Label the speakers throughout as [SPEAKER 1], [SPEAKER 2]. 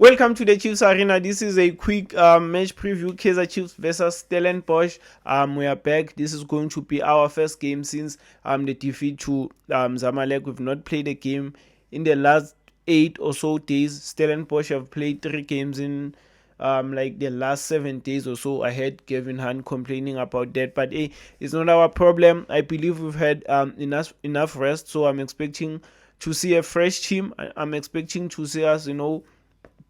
[SPEAKER 1] Welcome to the Chiefs Arena. This is a quick match preview. Kaiser Chiefs versus Stellenbosch. We are back. This is going to be our first game since the defeat to Zamalek. We've not played a game in the last 8 or so days. Stellenbosch have played 3 games in like the last 7 days or so. I heard Kevin Hunt complaining about that, but hey, it's not our problem. I believe we've had enough rest, so I'm expecting to see a fresh team. I'm expecting to see us,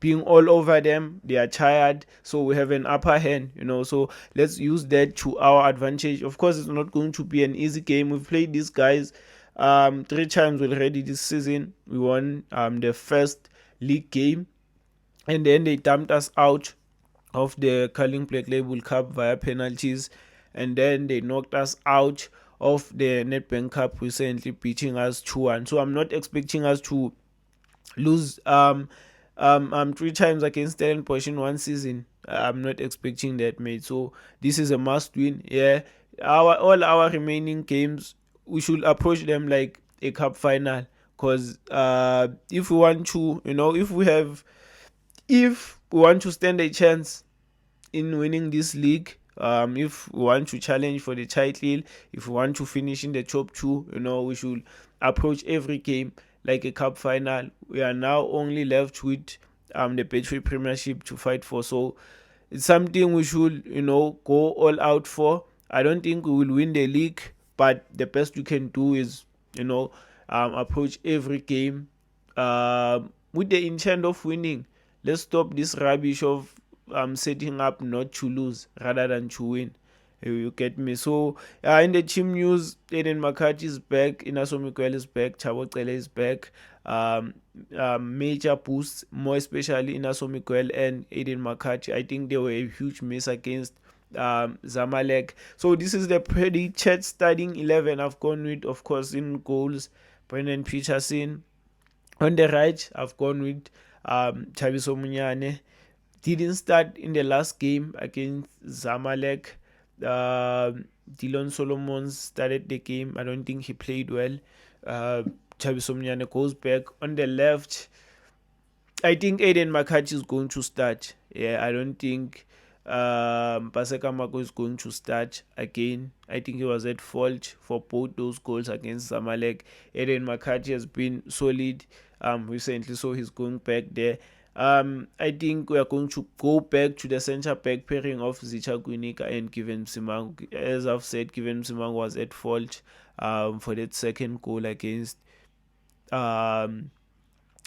[SPEAKER 1] being all over them. They are tired, so we have an upper hand. So let's use that to our advantage. Of course, it's not going to be an easy game. We've played these guys 3 times already this season. We won the first league game, and then they dumped us out of the Carling Black Label Cup via penalties, and then they knocked us out of the Nedbank Cup recently, beating us 2-1. So I'm not expecting us to lose 3 times against Stellenbosch in one season. I'm not expecting that, mate. So this is a must win. Yeah, all our remaining games, we should approach them like a cup final. Cause if we want to, if we want to stand a chance in winning this league, if we want to challenge for the title, if we want to finish in the top two, we should approach every game like a cup final. We are now only left with the Betway Premiership to fight for. So it's something we should, go all out for. I don't think we will win the league, but the best we can do is, approach every game with the intent of winning. Let's stop this rubbish of setting up not to lose rather than to win. You get me? So in the team news, Aiden McCarthy is back, Inaso Miguel is back, Chabo Cele is back. Major boosts, more especially Inaso Miguel and Aiden McCarthy. I think they were a huge miss against Zamalek. So this is the predicted starting 11. I've gone with, of course, in goals, Brendan Peterson. On the right, I've gone with Chabiso Munyane. Didn't start in the last game against Zamalek. Dylan Solomons started the game. I don't think he played well. Chabiso Munyane goes back. On the left, I think Aiden McCarthy is going to start. Yeah, I don't think Paseka Mako is going to start again. I think he was at fault for both those goals against Zamalek. Aiden McCarthy has been solid recently, so he's going back there. I think we are going to go back to the centre back pairing of Zicha Guinika and Given Simang. As I've said, Given Simang was at fault for that second goal against um,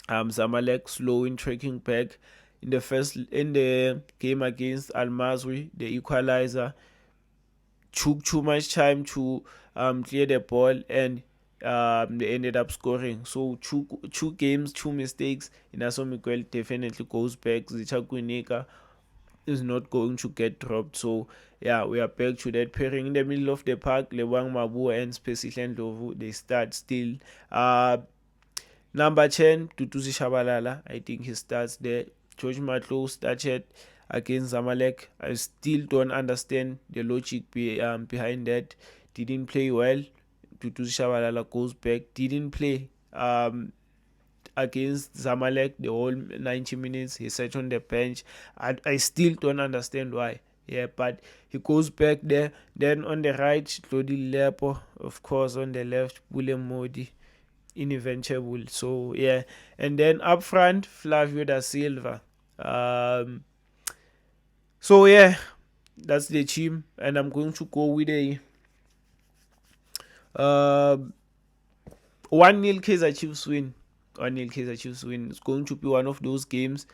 [SPEAKER 1] Zamalek, slow in tracking back. In the game against Al Masri, the equalizer, took too much time to clear the ball, and they ended up scoring. So two games, 2 mistakes. Inaso Miguel definitely goes back. Zicha Guinika is not going to get dropped. So yeah, we are back to that pairing in the middle of the park. Lewang Mabua and Spesihle Ndlovu, they start still. Number 10, Tutusi Shabalala. I think he starts there. George Matlow started against Zamalek. I still don't understand the logic behind that. Didn't play well. Tutusi Shabalala goes back. Didn't play against Zamalek the whole 90 minutes. He sat on the bench. I still don't understand why. Yeah, but he goes back there. Then on the right, Tlodi Lepo. Of course, on the left, Bule Modi, inevitable. So yeah, and then up front, Flavio da Silva. So yeah, that's the team, and I'm going to go with a uh, 1-0 Kaiser Chiefs win. 1-0 Kaiser Chiefs win. It's going to be one of those games.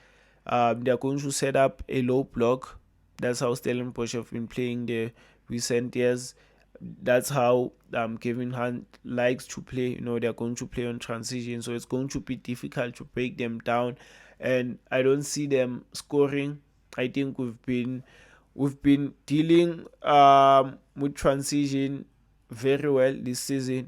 [SPEAKER 1] They're going to set up a low block. That's how Stellenbosch have been playing the recent years. That's how Kevin Hunt likes to play. They're going to play on transition, so it's going to be difficult to break them down. And I don't see them scoring. I think we've been dealing with transition very well this season.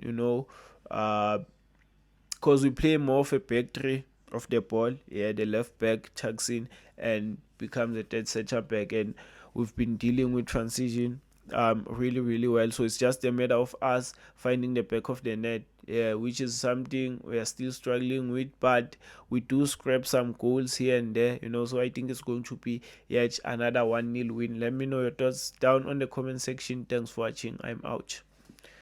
[SPEAKER 1] Because we play more of a back three of the ball. Yeah, the left back tucks in and becomes a third center back, and we've been dealing with transition really, really well. So it's just a matter of us finding the back of the net, yeah, which is something we are still struggling with, but we do scrap some goals here and there, So I think it's going to be yet another 1-0 win. Let me know your thoughts down on the comment section. Thanks for watching. I'm out.